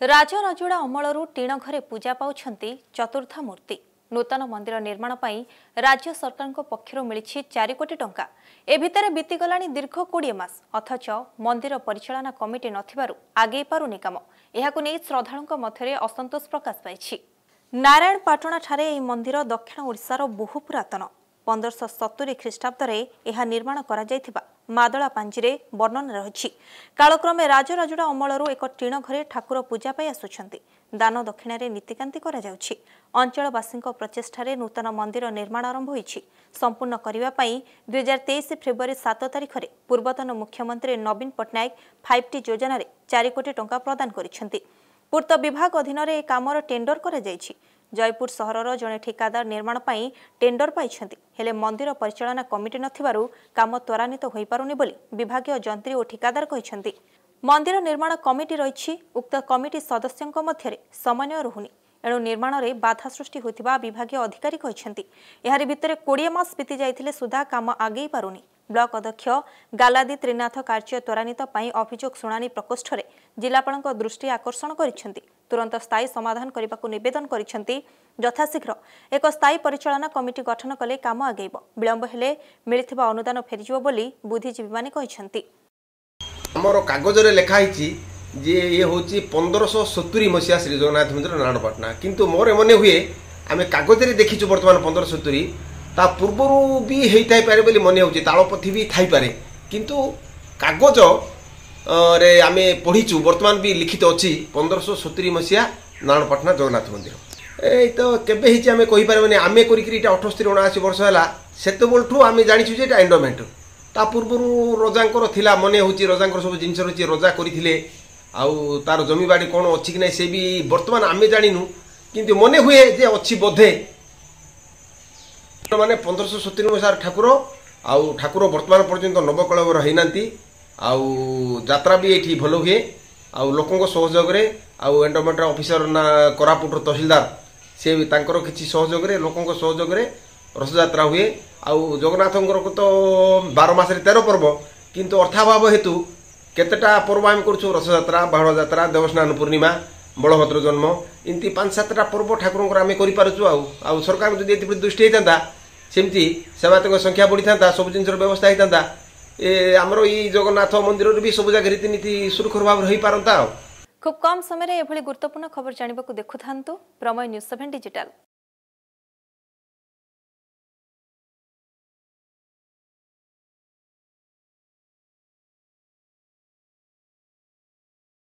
राजराजुड़ा अमलरू टीण घरे पूजा पाउछंती चतुर्थ मूर्ति। नूतन मंदिर निर्माण पई राज्य सरकार पक्षर मिली 4 कोटी टंका। ए भितर बीतीगलाणी दीर्घ 20 मास अथच मंदिर परिचालना कमिटी नथिबारु आगे पारुनी काम। एहाकु नै श्रद्धालुंक मध्यरे असंतोष प्रकाश पाइछि। नारायणपाटणा ठारे ए मंदिर दक्षिण ओडिशार बहु पुरातन 1570 ख्रीष्टाब्दरे एहा निर्माण करा जायथिबा मादला पांजीरे वर्णन रही। कालक्रमे राजराजुड़ा अमलरू एक टीण घरे ठाकुर पूजा पाई आसुछंती। दान दक्षिणारे नीतिकांति करा जाउछि। अंचलवासींक प्रचेष्टारे नूतन मंदिर निर्माण आरंभ होईछि। संपूर्ण करिबा पई 2023 फेब्रुआरी 7 तारिखरे पूर्वतन मुख्यमंत्री नवीन पटनायक 5T योजना 4 कोटी टंका प्रदान करिसेंती। पूर्त विभाग अधीन ए कामर टेंडर करा जायछि। जयपुर सहरर जड़े ठिकादार निर्माण पाई टेंडर पाइछंती। हेले मंदिर परिचालना कमिटी नथिबारु काम त्वरान्वित होई पारुनी बोली विभागीय जंत्री और ठिकादार कहिसेंती। मंदिर निर्माण कमिटी रहिछि। उक्त कमिटी सदस्यंक मध्यरे समन्वय रहुनी। एणु निर्माण में बाधा सृष्टि होतिबा विभागीय अधिकारी कहिसेंती। एहारि भितरे 20 मास बीती जाइथिले सुधा काम आगे पारुनी। ब्लॉक अध्यक्ष गालादी त्रिनाथ कार्य त्वरान्वित पाई अभियोग शुणाणी प्रकोष्ठ में जिलापालଙ୍କ दृष्टि आकर्षण करिसेंती। तुरंत स्थायी समाधान करने निवेदन करिसेंती। यथाशीघ्र एक स्थायी परिचालना कमिटी गठन कले काम आगेब। विलंब हेले मिलिथिबा अनुदान फेरिजिबो बोली बुद्धिजीवी माने कहिसेंती। हमर कागज रे लिखा हिची जे ये होची 1570 मसिया श्री जगन्नाथ मंदिर नारायणपाटना, किंतु मोर मने हुए आमे कागज रे देखिछु वर्तमान 1570 ता पूर्वरु भी हेई थाई पारे बोली मने होची। ताळपथी भी थाई पारे, किंतु कागज रे आमे पढिछु वर्तमान भी लिखित अछि 1570 मसिया नारायणपाटना जगन्नाथ मंदिर। ए तो केबे हिची आमे कहि पारे आमे करी करी 78 79 वर्ष होला सेते बोलठू आमे जानिछु जे एटा एंडोमेंट। ता पूर्वरु रजांकर थिला मने होची। रजांकर सब जिंस रची रजा करिथिले आउ तार जमी बाडी कोन अछि कि नै से भी वर्तमान आमे जानिनु, किंतु मने हुए जे अछि बोधे माने 1570 मसिया ठाकुर आउ ठाकुर वर्तमान पर्यंत नवकलवर हैनांती। आउ यात्रा भी एठी भलो हुए आउ लोकंक सहयोग रे आउ एंडोमेंट ऑफिसर ना कोरापुट तहसीलदार से तांकर किछि सहयोग रे लोकंक सहयोग रे रथ यात्रा हुए। आउ जगन्नाथंकर को तो 12 मास रे 13 पर्व, किंतु अर्थाभाव हेतु केतेटा पर्व आम करछु। रथ यात्रा, बाहड़ यात्रा, देवस्नान पूर्णिमा, बलभद्र जन्म इनती 5-7टा पर्व ठाकुरंकर आमे करि पारछु। आउ सरकार जदि एति दृष्टि हेतांता सेमती सेवातक संख्या बढ़ी था सब जिनसर व्यवस्था होता ए हमरो ई जगन्नाथ मंदिर भी सब जगह रीतिनीति सुरक्षित भाव रही पारंता। खूब कम समय एभली गुरुत्वपूर्ण खबर जानिबाकू देखुथांतु प्रमय न्यूज़ 7 डिजिटल।